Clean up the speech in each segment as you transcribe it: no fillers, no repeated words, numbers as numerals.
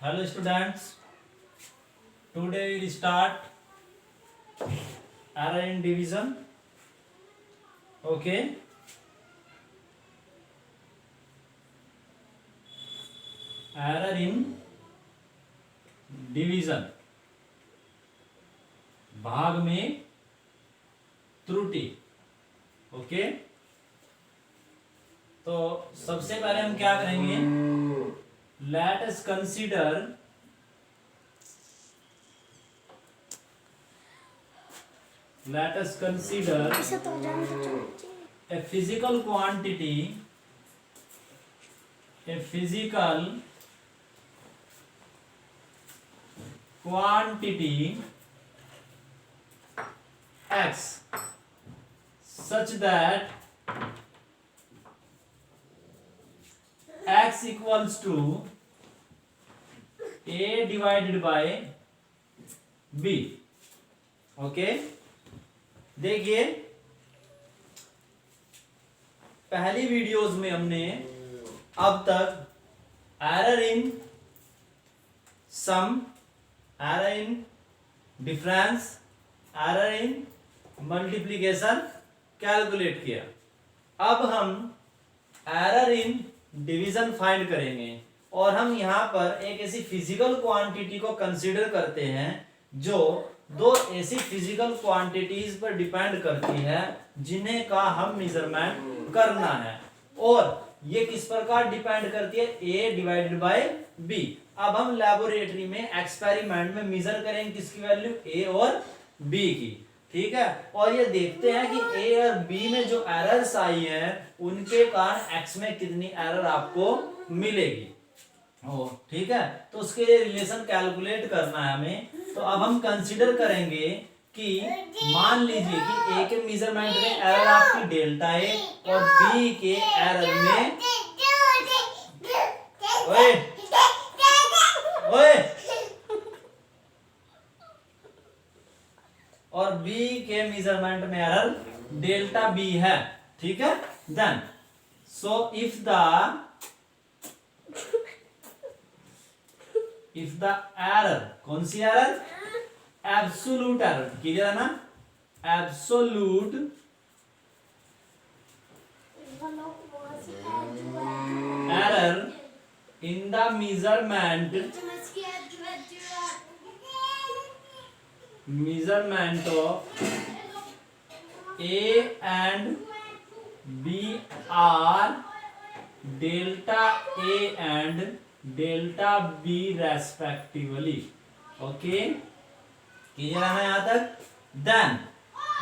Hello students, today we start error in division. Okay, error in division, भाग में त्रुटि. Okay, तो सबसे पहले हम क्या करेंगे, let us consider a physical quantity, a physical quantity x such that x equals to a divided by b. Okay, देखिए पहली वीडियोस में हमने अब तक error in sum, error in difference, error in multiplication calculate किया. अब हम error in division find करेंगे और हम यहां पर एक ऐसी फिजिकल क्वांटिटी को कंसीडर करते हैं जो दो ऐसी फिजिकल क्वांटिटीज पर डिपेंड करती है जिन्हें का हम मेजरमेंट करना है. और ये किस प्रकार डिपेंड करती है, a डिवाइडेड बाय b. अब हम लेबोरेटरी में एक्सपेरिमेंट में मेजर करेंगे किसकी वैल्यू, a और b की. ठीक है, और ये देखते हैं कि a और b में जो एरर्स आई हैं उनके कारण x में कितनी एरर आपको मिलेगी. ओ ठीक है, तो उसके लिए रिलेशन कैलकुलेट करना है हमें. तो अब हम कंसीडर करेंगे कि मान लीजिए कि a के मेजरमेंट में एरर आपकी डेल्टा है और b के एरर में ओए ओए और b के मेजरमेंट में एरर डेल्टा b है. ठीक है, then so if the error, कौन सी एरर, एब्सोल्यूट एरर, क्लियर है ना, absolute error in the measurement of a and b are delta a and delta b respectively. Okay, clear है ना यहाँ तक. देन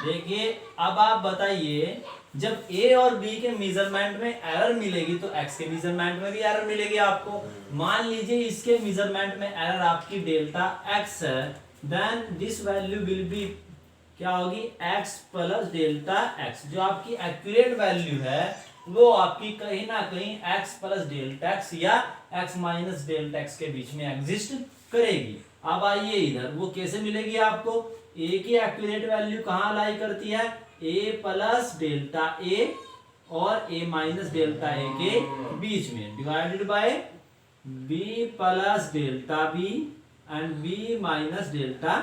देखिए अब आप बताइए, जब a और b के मेजरमेंट में एरर मिलेगी तो x के मेजरमेंट में भी एरर मिलेगी आपको. मान लीजिए इसके मेजरमेंट में एरर आपकी डेल्टा x है, then this value will be क्या होगी, x प्लस डेल्टा x. जो आपकी एक्यूरेट वैल्यू है वो आपकी कहीं ना कहीं x प्लस डेल्टा x या x माइनस डेल्टा x के बीच में एग्जिस्ट करेगी. अब आइए इधर, वो कैसे मिलेगी आपको, a की एक्यूरेट वैल्यू कहाँ लाई करती है, a प्लस डेल्टा a और a माइनस डेल्टा a के बीच में, divided by b plus delta b and b minus delta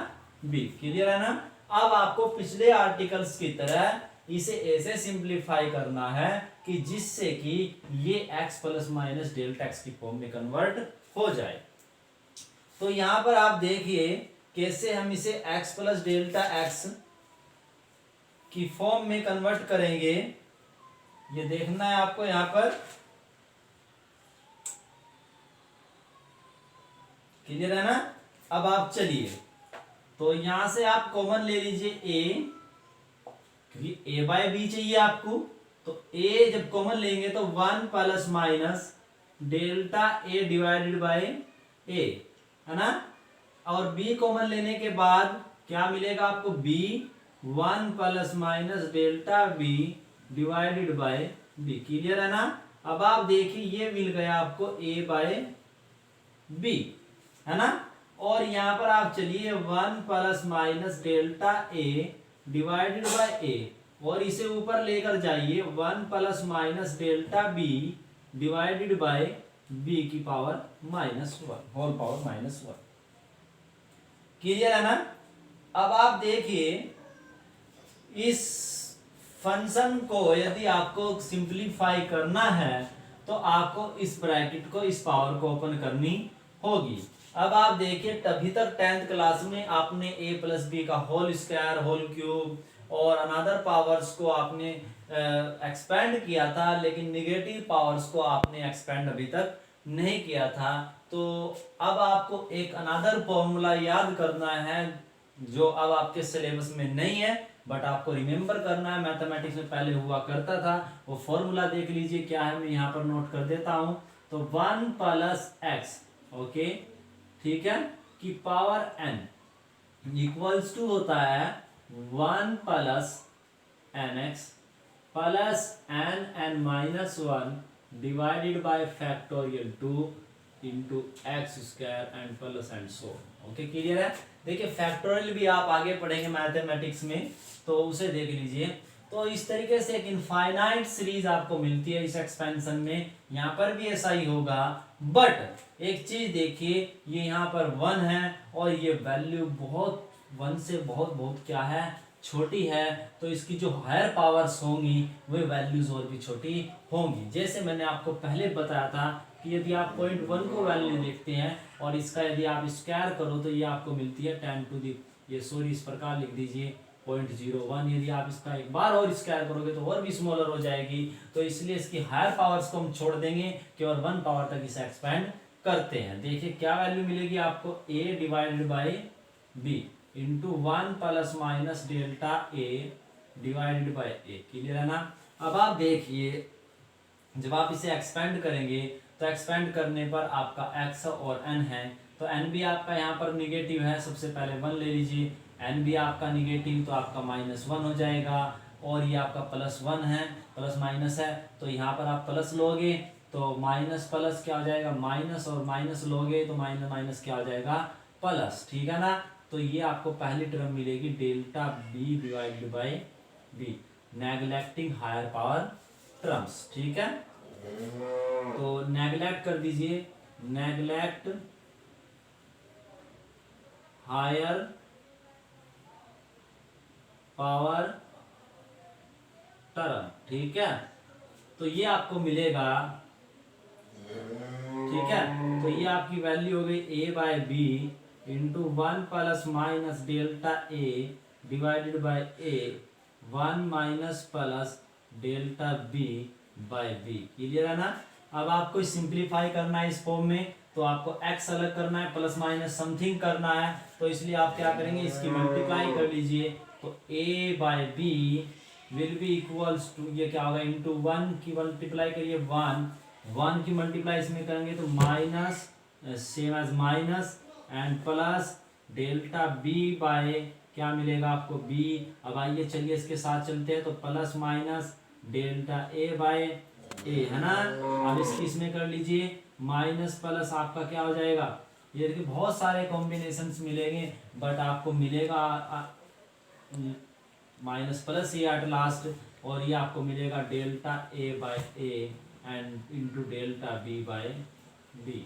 b. Clear है ना. अब आपको पिछले आर्टिकल्स की तरह इसे ऐसे सिंप्लीफाई करना है कि जिससे कि ये x plus minus delta x की फॉर्म में कन्वर्ट हो जाए. तो यहां पर आप देखिए कैसे हम इसे x प्लस डेल्टा x की फॉर्म में कन्वर्ट करेंगे, ये देखना है आपको. यहां पर क्लियर है ना. अब आप चलिए, तो यहां से आप कॉमन ले लीजिए a, क्योंकि a बाय b चाहिए आपको. तो a जब कॉमन लेंगे तो 1 plus minus delta a divided by a है ना. और b कॉमन लेने के बाद क्या मिलेगा आपको, b 1 plus minus delta b divided by b. Clear है ना. अब आप देखिए ये मिल गया आपको a बाय b है ना. और यहां पर आप चलिए 1 plus minus delta a divided by a और इसे ऊपर लेकर जाइए 1 plus minus delta b divided by b की पावर -1 होल पावर -1। क्लियर है ना। अब आप देखिए इस फंक्शन को यदि आपको सिंप्लीफाई करना है तो आपको इस ब्रैकेट को, इस पावर को ओपन करनी होगी। अब आप देखिए तभी तक 10th क्लास में आपने a प्लस बी का होल स्क्वायर, होल क्यूब और अनदर पावर्स को आपने एक्सपेंड किया था, लेकिन निगेटिव पावर्स को आपने एक्सपेंड अभी तक नहीं किया था। तो अब आपको एक अनदर फॉर्मूला याद करना है जो अब आपके सिलेबस में नहीं है, बट आपको रिमेंबर करना है, मैथमेटिक्स में पहले हुआ करता था। वो फॉर्मूला देख लीजिए क्या है, मैं यहाँ पर नोट कर देता हूँ। तो 1 प्लस एक्स, ओके ठीक है, की पावर n इक्वल्स टू होता है 1 plus n x plus n minus 1 divided by factorial 2 into x square and plus and so. Okay clear है। देखिए फैक्टोरियल भी आप आगे पढ़ेंगे मैथमेटिक्स में, तो उसे देख लीजिए। तो इस तरीके से एक इनफाइनाइट सीरीज आपको मिलती है इस एक्सपेंशन में, यहाँ पर भी ऐसा ही होगा। बट एक चीज देखिए, ये यहाँ पर 1 है और ये वैल्यू बहुत 1 से बहुत बहुत क्या है, छोटी है। तो इसकी जो हायर पावर्स होंगी वे वैल्यूज और भी छोटी होंगी। जैसे मैंने आपको पहले बताया था कि यदि आप 0.1 को वैल्यू देखते हैं और इसका यदि आप स्क्वायर करो तो ये आपको मिलती है 10 टू दी, ये सॉरी इस प्रकार लिख दीजिए 0.01। यदि आप इसका एक बार और स्क्वायर करोगे तो और भी स्मॉलर हो जाएगी। तो इसलिए इसकी हायर पावर्स को हम छोड़ देंगे, केवल 1 पावर तक इसे एक्सपेंड करते हैं। देखिए क्या वैल्यू मिलेगी आपको, a divided by b into 1 plus minus delta a divided by a। Clear है ना। अब आप देखिए जब आप इसे एक्सपेंड करेंगे तो एक्सपेंड करने पर आपका x और n है, तो n भी आपका यहाँ पर निगेटिव है, सबसे पहले 1 ले लीजिए। n भी आपका निगेटिव तो आपका -1 हो जाएगा, और ये आपका +1 है, प्लस माइनस है तो यहाँ पर आप प्लस लोगे तो माइनस प्लस क्या हो जाएगा माइनस, और माइनस लोगे तो माइनस माइनस क्या हो जाएगा प्लस। ठीक है ना। तो ये आपको पहली टर्म मिलेगी delta b divided by b, neglecting higher power terms. ठीक है, तो नेग्लेक्ट कर दीजिए, नेग्लेक्ट हायर पावर टर्म। ठीक है, तो ये आपको मिलेगा। ठीक है, तो ये आपकी वैल्यू हो गई a by b into 1 plus minus delta a divided by a 1 minus plus delta b by b। Clear है ना। अब आपको सिंप्लीफाई करना है इस फॉर्म में, तो आपको x अलग करना है, प्लस माइनस समथिंग करना है। तो इसलिए आप क्या करेंगे, इसकी मल्टीप्लाई कर लीजिए। तो a by b will be equals to, ये क्या होगा, इंटू 1 की मल्टीप्लाई करिए 1 की मल्टीप्लाई इसमें करेंगे तो minus same as minus and plus delta b by क्या मिलेगा आपको b। अब आइए चलिए इसके साथ चलते हैं, तो plus minus delta a by a है ना। अब इसकी इसमें कर लीजिए माइनस प्लस आपका क्या हो जाएगा, ये देखिए बहुत सारे कॉम्बिनेशंस मिलेंगे, बट आपको मिलेगा माइनस प्लस ये एट लास्ट, और ये आपको मिलेगा delta a by a and into delta b by b।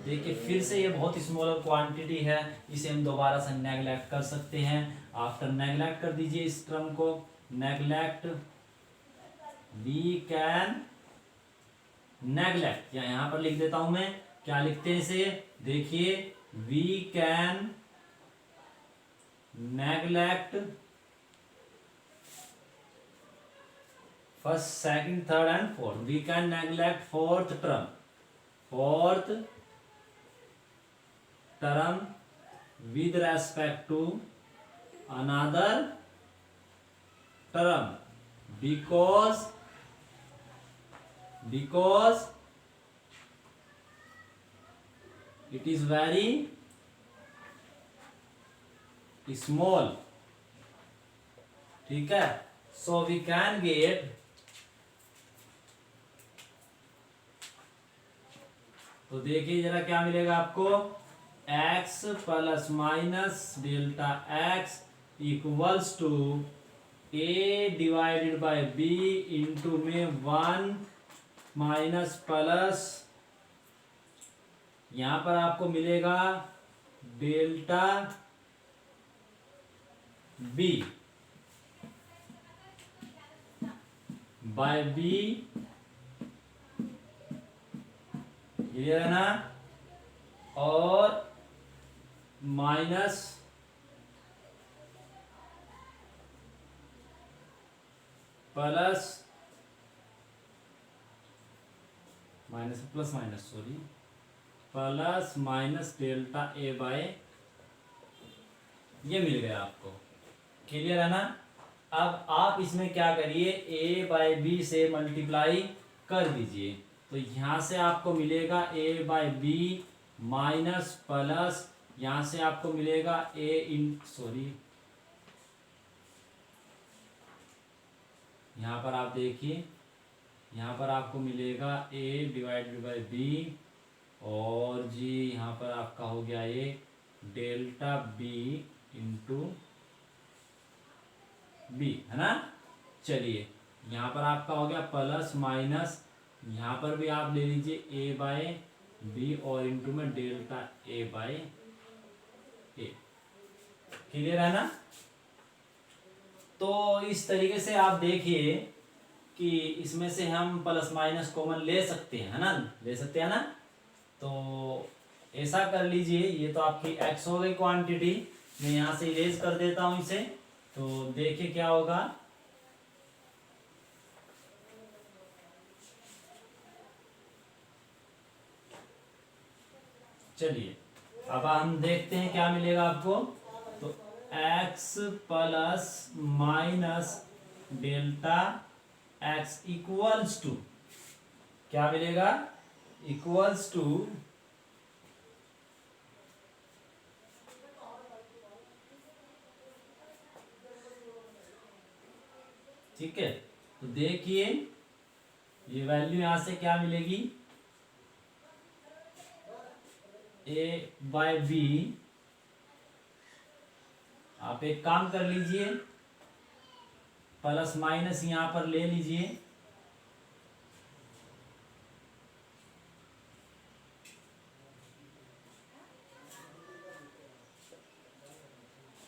देखिए फिर से ये बहुत स्मॉलर क्वांटिटी है, इसे हम दोबारा से नेगलेक्ट कर सकते हैं। आफ्टर नेगलेक्ट कर दीजिए इस टर्म को, नेगलेक्ट वी कैन नेगलेक्ट, या यहाँ पर लिख देता हूं मैं, क्या लिखते हैं इसे, देखिए we can neglect first, second, third and fourth. We can neglect fourth term with respect to another term because it is very small। ठीक है, so we can get तो देखिए जरा क्या मिलेगा आपको, x plus minus delta x equals to a divided by b into में 1 minus plus यहां पर आपको मिलेगा delta B by B, clear है ना, और minus plus minus plus minus sorry plus minus delta A by, ये मिल गया आपको, क्लियर है ना। अब आप इसमें क्या करिए, ए बाय बी से मल्टीप्लाई कर दीजिए, तो यहां से आपको मिलेगा ए बाय बी माइनस प्लस, यहां से आपको मिलेगा ए इन सॉरी यहां पर आप देखिए, यहाँ पर आपको मिलेगा a डिवाइडेड बाय b, और जी यहाँ पर आपका हो गया ये डेल्टा b इंटू बी, है ना। चलिए यहाँ पर आपका हो गया प्लस माइनस, यहाँ पर भी आप ले लीजिए a बाय बी और इंटू में delta a by a, clear है ना। तो इस तरीके से आप देखिए कि इसमें से हम प्लस माइनस कॉमन ले सकते हैं, है ना, ले सकते हैं ना। तो ऐसा कर लीजिए, ये तो आपकी x हो गई क्वांटिटी, मैं यहाँ से इरेज कर देता हूँ इसे, तो देखिए क्या होगा। चलिए अब हम देखते हैं क्या मिलेगा आपको। तो x plus minus delta x equals to क्या मिलेगा, इक्वल्स टू ठीक है। तो देखिए ये वैल्यू यहां से क्या मिलेगी, a बाय बी, आप एक काम कर लीजिए, प्लस माइनस यहां पर ले लीजिए,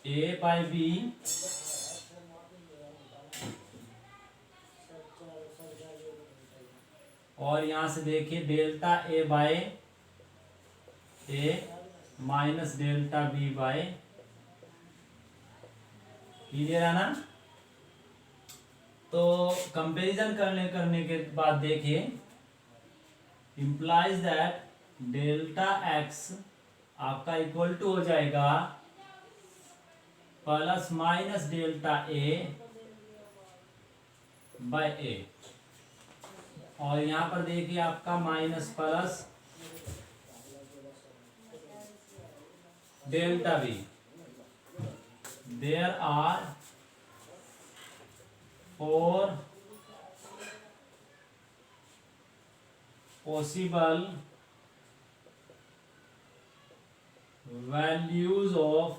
a बाय बी और यहां से देखिए delta A by A minus delta B by, clear है ना। तो कंपैरिजन करने के बाद देखिए, इंप्लाइज दैट डेल्टा एक्स आपका इक्वल टू हो जाएगा plus minus delta A by A, और यहां पर देखिए आपका minus plus delta B, there are 4 possible values of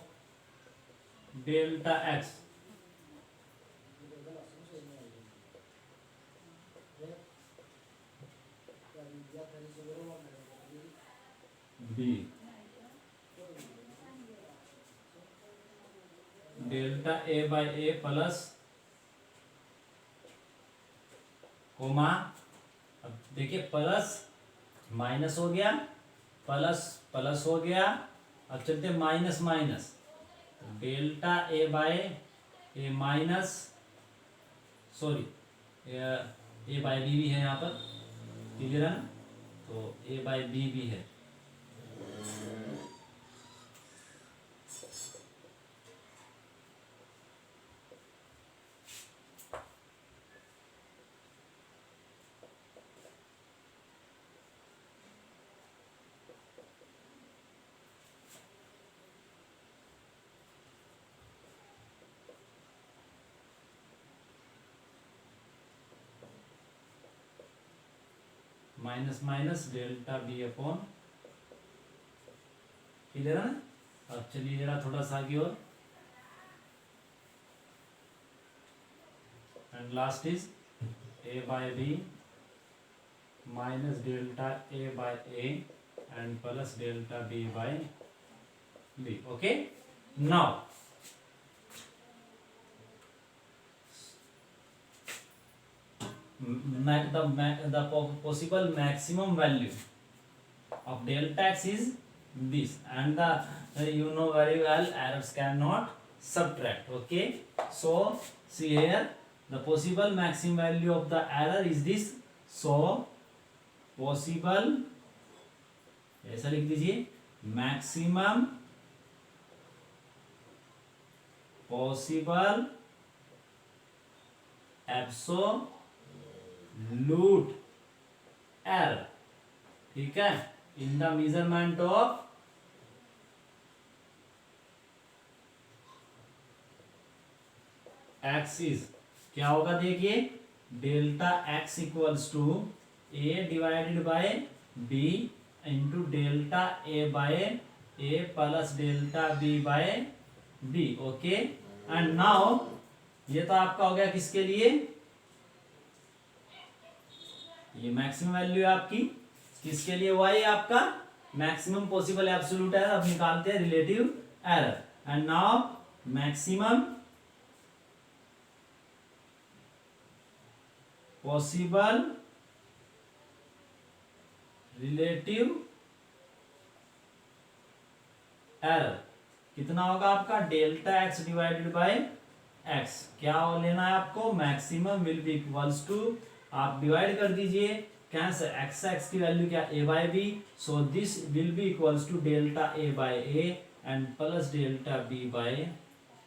delta x, b delta A by A plus comma, अब देखिए प्लस माइनस हो गया, प्लस प्लस हो गया, अब चलते minus minus, delta A by A minus sorry A by b भी है यहाँ पर, क्लियर है ना, तो ए बाय बी भी है। Minus minus delta b upon, clear है ना। अब चलिए जरा थोड़ा सा आगे और, and last is a by b minus delta A by a and plus delta b by b. Okay, now the possible maximum value of delta x is this, and the you know very well errors cannot subtract. Okay, so see here, the possible maximum value of the error is this. So possible, ऐसा लिख दीजिए, maximum possible absolute error, ठीक है, in the measurement of x is, क्या होगा देखिए, delta x equals to a divided by b into delta A by A plus delta B by B. Okay, and now ये तो आपका हो गया किसके लिए, ये मैक्सिमम वैल्यू है आपकी, किसके लिए, वाई आपका मैक्सिमम पॉसिबल एब्सोल्यूट एरर. अब निकालते हैं relative error. And now maximum possible relative error कितना होगा आपका, delta x divided by x. क्या लेना है आपको, maximum will be equals to, आप डिवाइड कर दीजिए, कैंसिल, एक्स एक्स की वैल्यू क्या, A by B. So this will be equals to delta A by A and plus delta B by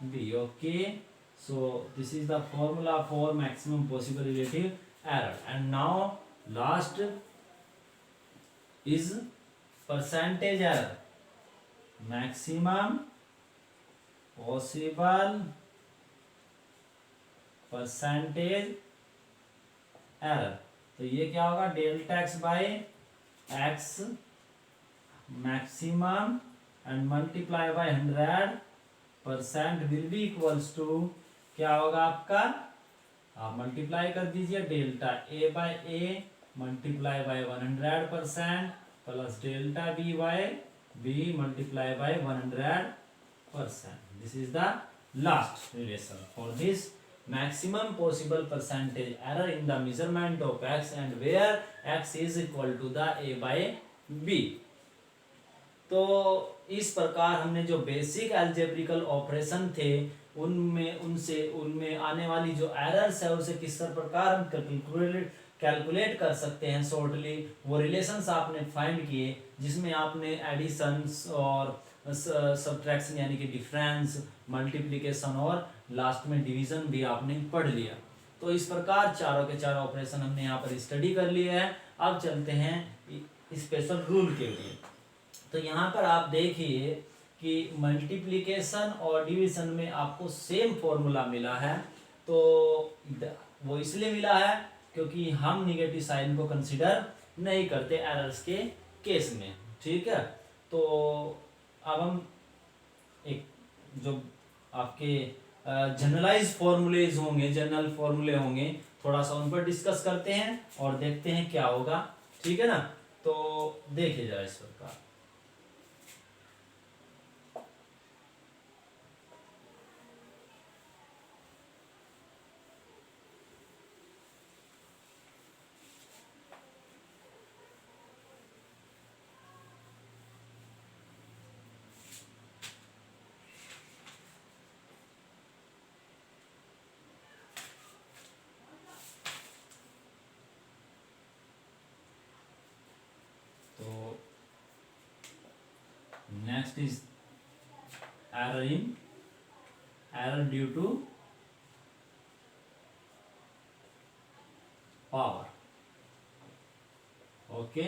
B. Okay, so this is the formula for maximum possible relative error. And now last is percentage error, maximum possible percentage error. तो ये क्या होगा, delta x by x maximum and multiply by 100% will be equals to, क्या होगा आपका, आप multiply कर दीजिए, delta A by a multiply by 100% plus delta B by b multiply by 100%. This is the last relation for this maximum possible percentage error in the measurement of x and where x is equal to the a by b. तो इस प्रकार हमने जो basic अलजेब्रिकल operation थे उनमें आने वाली जो एरर्स है उसे किस प्रकार हम कैलकुलेट कर सकते हैं शॉर्टली, वो रिलेशंस आपने फाइंड किए, जिसमें आपने एडिशंस और सब्ट्रैक्शन यानी कि डिफरेंस, मल्टीप्लिकेशन और लास्ट में डिवीजन भी आपने पढ़ लिया. तो इस प्रकार चारों के चारों ऑपरेशन हमने यहाँ पर स्टडी कर लिए हैं. अब चलते हैं स्पेशल रूल के लिए. तो यहाँ पर आप देखिए कि मल्टीप्लिकेशन और डिवीजन में आपको सेम फॉर्मूला मिला है. तो वो इसलिए मिला है क्योंकि हम निगेटिव साइन को कंसिडर नहीं करते एरर्स के केस में, ठीक है. तो अब हम एक जो आपके जनरलाइज फॉर्मूलेज होंगे, जनरल फॉर्मूले होंगे, थोड़ा सा उन पर डिस्कस करते हैं और देखते हैं क्या होगा, ठीक है ना. तो देखिए जरा इस प्रकार. Next is error due to power. Okay,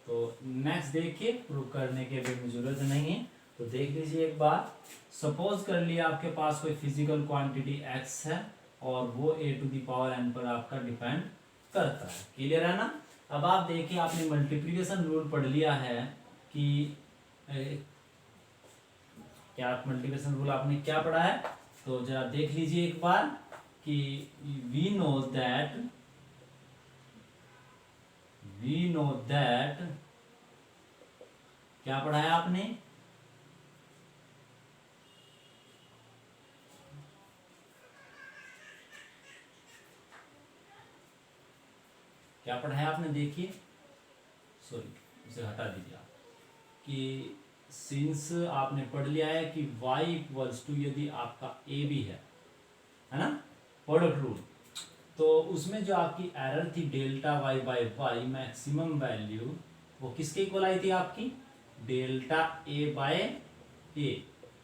तो नेक्स्ट देखिए, प्रूव करने के भी जरूरत नहीं है. तो देख लीजिए एक बार. सपोज कर लिया आपके पास कोई फिजिकल क्वांटिटी x है और वो a to the power n पर आपका डिपेंड करता है. क्लियर है ना. अब आप देखिए, आपने मल्टीप्लिकेशन रूल पढ़ लिया है कि क्या मल्टीप्लिकेशन रूल आपने क्या पढ़ा है. तो जरा देख लीजिए एक बार कि वी नो दैट क्या पढ़ाया आपने? क्या पढ़ाया आपने? देखिए, सॉरी इसे हटा दीजिए आप, कि सिंस आपने पढ़ लिया है कि y इक्वल्स टू, यदि आपका a भी है ना, प्रोडक्ट रूल, तो उसमें जो आपकी एरर थी delta y by y, maximum value वो किसके इक्वल आई थी आपकी? Delta a by a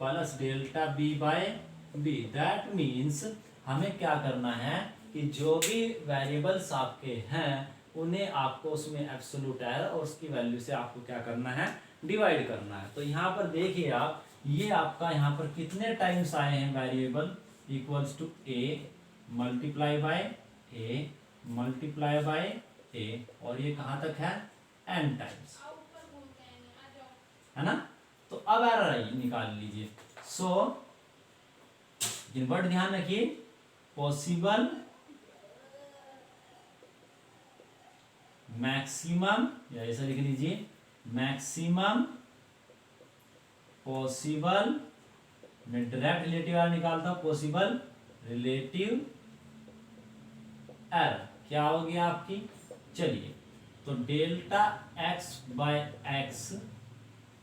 plus delta b by b। That means हमें क्या करना है कि जो भी वेरिएबल्स आपके हैं उन्हें आपको उसमें एब्सोल्यूट एरर और उसकी वैल्यू से आपको क्या करना है? डिवाइड करना है। तो यहाँ पर देखिए आप, ये आपका यहाँ पर कितने टाइम्स आए हैं variable? Equals to a multiply by a multiply by a, और ये कहाँ तक है? n टाइम्स, है ना। तो अब एरर आई निकाल लीजिए। सो वर्ड ध्यान रखिए, पॉसिबल मैक्सिमम, या ऐसा लिख लीजिए, मैक्सिमम पॉसिबल, मैं डायरेक्ट रिलेटिव एरर निकालता हूं, पॉसिबल रिलेटिव एरर क्या हो गया आपकी? चलिए, तो delta x by x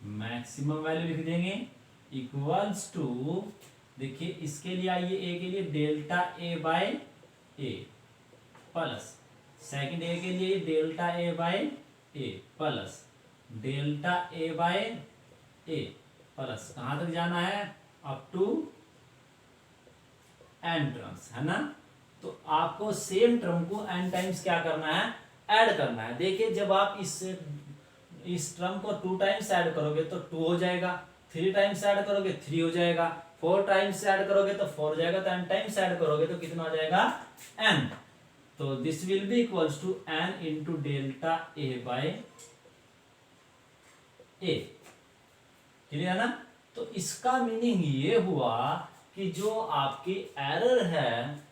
maximum value लिख देंगे इक्वल्स टू, देखिए इसके लिए आइए, a के लिए delta a by a plus second a के लिए delta a by a plus delta a by a plus कहां तक जाना है? अप टू n टर्म्स, है ना। तो आपको सेम टर्म को n टाइम्स क्या करना है? ऐड करना है। देखिए जब आप इस टर्म को 2 टाइम्स ऐड करोगे तो 2 हो जाएगा, 3 टाइम्स ऐड करोगे 3 हो जाएगा, 4 टाइम्स ऐड करोगे तो 4 हो जाएगा, तो n टाइम्स ऐड करोगे तो कितना हो जाएगा? n। तो this will be equals to n into delta a by a। Clear है ना। तो इसका मीनिंग ये हुआ कि जो आपकी एरर है,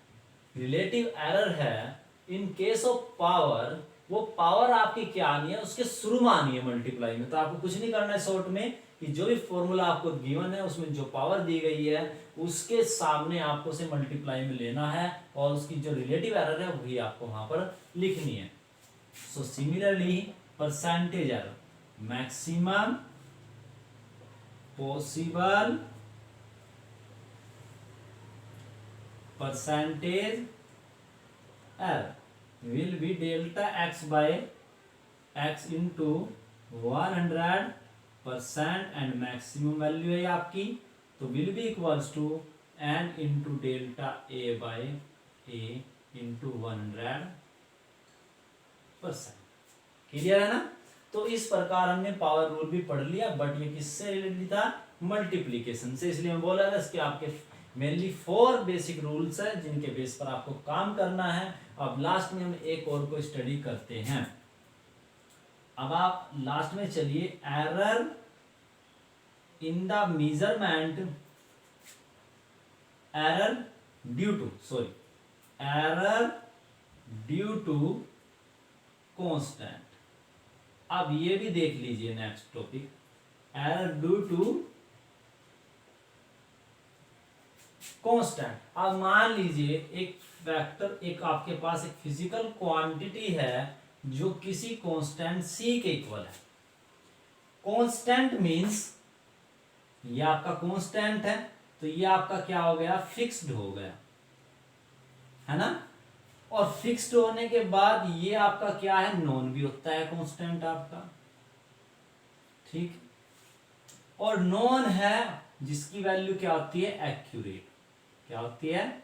रिलेटिव एरर है, इन केस ऑफ पावर, वो पावर आपकी क्या आनी है? उसके शुरू में आनी है मल्टीप्लाई में। तो आपको कुछ नहीं करना है शॉर्ट में, कि जो भी फॉर्मूला आपको गिवन है उसमें जो पावर दी गई है उसके सामने आपको उसे मल्टीप्लाई में लेना है, और उसकी जो रिलेटिव एरर है वही आपको वहां पर लिखनी है। So similarly percentage error, maximum possible percentage error will be delta x by x into 100% and maximum value है आपकी, तो will be equals to n into delta a by a into 100%। Clear है ना। तो इस प्रकार हमने पावर रूल भी पढ़ लिया, बट ये किससे रिलेटेड था? मल्टीप्लीकेशन से। इसलिए मैं बोला था इसके आपके मेनली 4 बेसिक रूल्स है जिनके बेस पर आपको काम करना है। अब लास्ट में हम एक और को स्टडी करते हैं। अब आप लास्ट में चलिए, error in the measurement, error due to constant. अब ये भी देख लीजिए next topic, error due to constant. अब मान लीजिए एक वेक्टर, एक आपके पास एक फिजिकल क्वांटिटी है जो किसी कांस्टेंट c के इक्वल है। कांस्टेंट मींस ये आपका कांस्टेंट है, तो ये आपका क्या हो गया? फिक्स्ड हो गया, है ना। और फिक्स्ड होने के बाद ये आपका क्या है? नॉन भी होता है कांस्टेंट आपका, ठीक। और नॉन है जिसकी वैल्यू क्या होती है? एक्यूरेट। क्या होती है?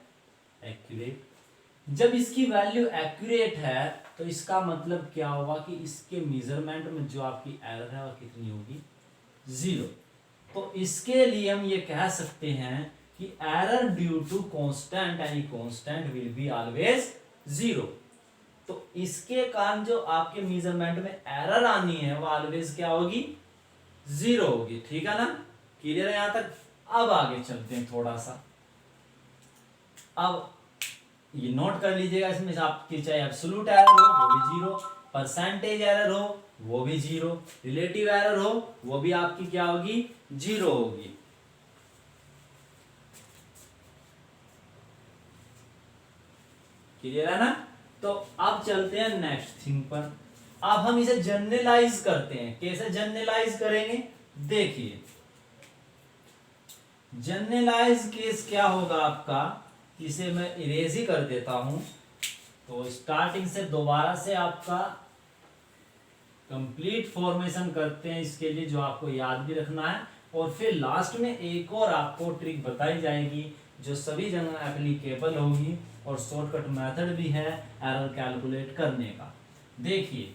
एक्यूरेट। जब इसकी वैल्यू एक्यूरेट है तो इसका मतलब क्या होगा कि इसके मेजरमेंट में जो आपकी एरर है वो कितनी होगी? 0। तो इसके लिए हम ये कह सकते हैं कि एरर ड्यू टू कांस्टेंट, यानी कांस्टेंट विल बी ऑलवेज 0। तो इसके कारण जो आपके मेजरमेंट में एरर आनी है वो ऑलवेज क्या होगी? 0 होगी। ठीक है ना। क्लियर है यहां तक। अब आगे चलते हैं थोड़ा सा। अब ये नोट कर लीजिएगा, इसमें आपकी चाहे एब्सोल्यूट एरर हो वो भी 0, परसेंटेज एरर हो वो भी जीरो, रिलेटिव एरर हो वो भी आपकी क्या होगी, जीरो होगी। क्लियर है ना। तो अब चलते हैं नेक्स्ट थिंग पर। अब हम इसे जनरलाइज करते हैं। कैसे जनरलाइज करेंगे, देखिए जनरलाइज केस क्या होगा आपका, इसे मैं इरेज ही कर देता हूं। तो स्टार्टिंग से दोबारा से आपका कंप्लीट फॉर्मेशन करते हैं इसके लिए, जो आपको याद भी रखना है। और फिर लास्ट में एक और आपको ट्रिक बताई जाएगी जो सभी जगह एप्लीकेबल होगी और शॉर्टकट मेथड भी है एरर कैलकुलेट करने का। देखिए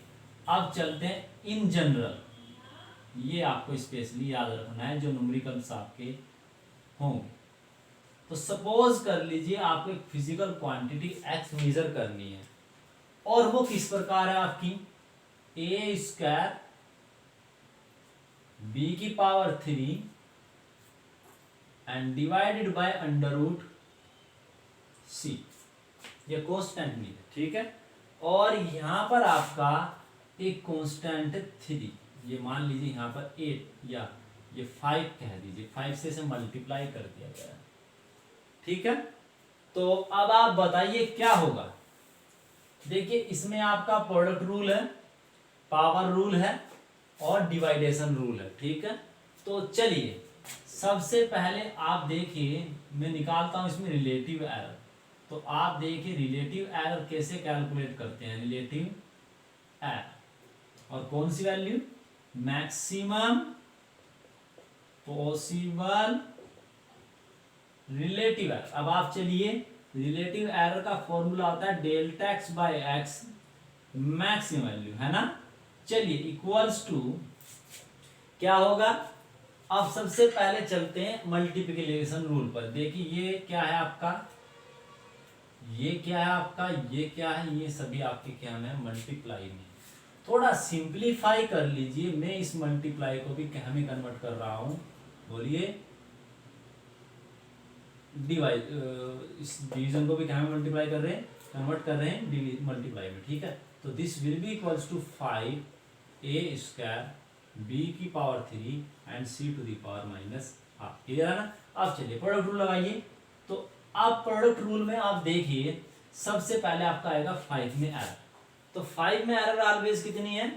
अब चलते हैं इन जनरल, ये आपको स्पेशली याद रखना है जो न्यूमेरिकल्स आपके होंगे। तो सपोज कर लीजिए आपको एक फिजिकल क्वांटिटी x मेजर करनी है और वो किस प्रकार है आपकी, ए स्क्वायर बी की power 3 and divided by under root C, ये कांस्टेंट भी है, ठीक है। और यहां पर आपका एक कांस्टेंट 3, ये मान लीजिए यहां पर 8 या ये 5 कह दीजिए, 5 से इसे मल्टीप्लाई कर दिया गया है, ठीक है। तो अब आप बताइए क्या होगा। देखिए इसमें आपका प्रोडक्ट रूल है, पावर रूल है और डिवाइडेशन रूल है, ठीक है। तो चलिए सबसे पहले आप देखिए, मैं निकालता हूं इसमें रिलेटिव एरर। तो आप देखिए रिलेटिव एरर कैसे कैलकुलेट करते हैं, रिलेटिव एरर और कौन सी value, maximum possible relative error. अब आप चलिए रिलेटिव एरर का फॉर्मूला होता है delta x by x maximum value, है ना। चलिए इक्वल्स टू क्या होगा। अब सबसे पहले चलते हैं मल्टीप्लिकेशन रूल पर। देखिए ये क्या है आपका, ये क्या है आपका, ये क्या है, ये सभी आपके क्या है मल्टीप्लाई में। थोड़ा सिंप्लीफाई कर लीजिए, मैं इस मल्टीप्लाई को भी क्या में कन्वर्ट कर रहा हूं, बोलिए डिवाइड, इस डिवीजन को भी क्या में मल्टीप्लाई कर रहे हैं, कन्वर्ट कर रहे हैं मल्टीप्लाई में, ठीक है। तो this will be equals to 5a square B की power 3 and C to the power minus half, clear है ना। अब चलिए प्रोडक्ट रूल लगाइए। तो अब प्रोडक्ट रूल में आप देखिए सबसे पहले आपका आएगा 5 में एरर। तो 5 में एरर ऑलवेज कितनी है,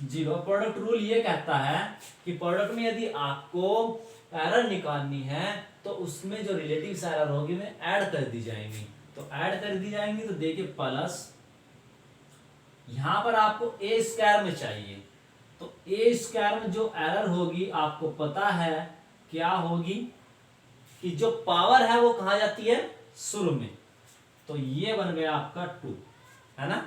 0। प्रोडक्ट रूल ये कहता है कि प्रोडक्ट में यदि आपको एरर निकालनी है तो उसमें जो रिलेटिव एरर होगी में ऐड कर दी जाएंगी। तो ऐड कर दी जाएंगी तो देखिए प्लस, यहां पर आपको ए स्क्वायर में चाहिए, तो ए स्क्वायर में जो एरर होगी आपको पता है क्या होगी, कि जो पावर है वो कहा जाती है शुरू में। तो ये बन गया आपका 2, है ना।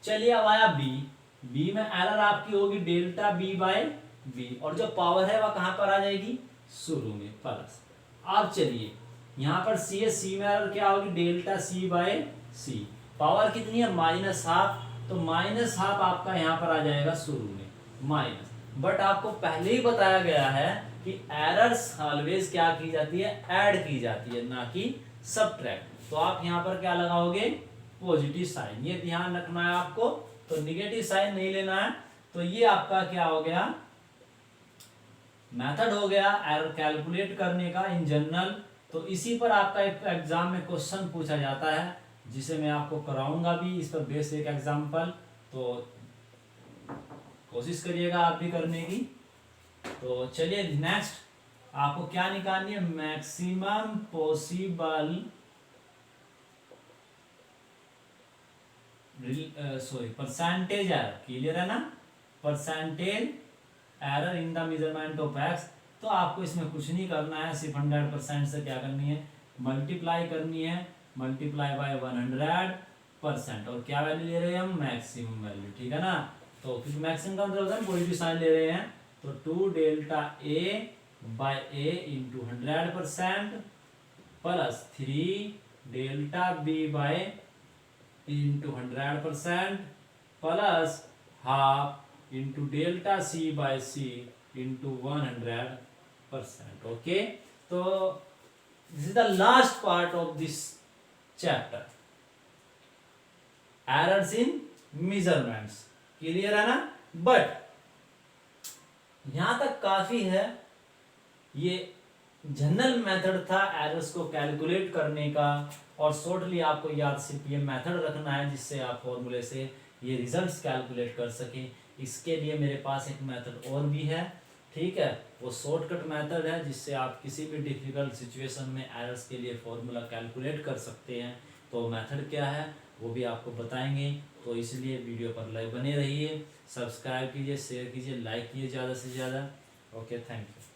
चलिए अब आया बी में एरर आपकी होगी डेल्टा बी बाय बी, और जो पावर है वह कहां पर आ जाएगी, शुरू में, प्लस। अब चलिए यहां पर सी में एरर क्या होगी, delta C by C, power कितनी है -12, तो -12 आपका यहां पर आ जाएगा शुरू में माइनस। बट आपको पहले ही बताया गया है कि एरर्स ऑलवेज क्या की जाती है, ऐड की जाती है, ना कि सबट्रैक्ट। तो आप यहां पर क्या लगाओगे, पॉजिटिव साइन, ये ध्यान रखना है आपको। तो निगेटिव साइन नहीं लेना है। तो ये आपका क्या हो गया, मेथड हो गया एरर कैलकुलेट करने का इन जनरल। तो इसी पर आपका एक एग्जाम में क्वेश्चन पूछा जाता है, जिसे मैं आपको कराऊंगा भी इस पर बेस एक एग्जाम्पल। तो कोशिश करिएगा आप भी करने की। तो चलिए नेक्स्ट आपको क्या निकालनी है, maximum possible percentage error, clear है ना, percentage error in the measurement of x. तो आपको इसमें कुछ नहीं करना है, सिर्फ 100% से क्या करनी है, मल्टीप्लाई करनी है, मल्टीप्लाई बाय 100%। और क्या वैल्यू ले रहे हैं हम, मैक्सिमम वैल्यू, ठीक है ना। तो क्योंकि मैक्सिमम का मतलब होता है पॉजिटिव साइन ले रहे हैं, तो 2 delta A by A into 100% plus 3 delta B by into 100% plus half into delta C by C into 100%। Okay, तो this is the last part of this chapter, errors in measurements, clear है ना। But यहाँ तक काफी है। ये general method था errors को कैलकुलेट करने का, और शॉर्टली आपको याद सिर्फ ये मेथड रखना है जिससे आप फॉर्मूले से ये रिजल्ट्स कैलकुलेट कर सकें। इसके लिए मेरे पास एक मेथड और भी है, ठीक है, वो शॉर्टकट मेथड है जिससे आप किसी भी डिफिकल्ट सिचुएशन में एरर्स के लिए फॉर्मूला कैलकुलेट कर सकते हैं। तो मेथड क्या है वो भी आपको बताएंगे, तो इसलिए वीडियो पर लाइक बने रहिए, सब्सक्राइब कीजिए, शेयर कीजिए, लाइक कीजिए ज़्यादा से ज़्यादा। Okay, thank you.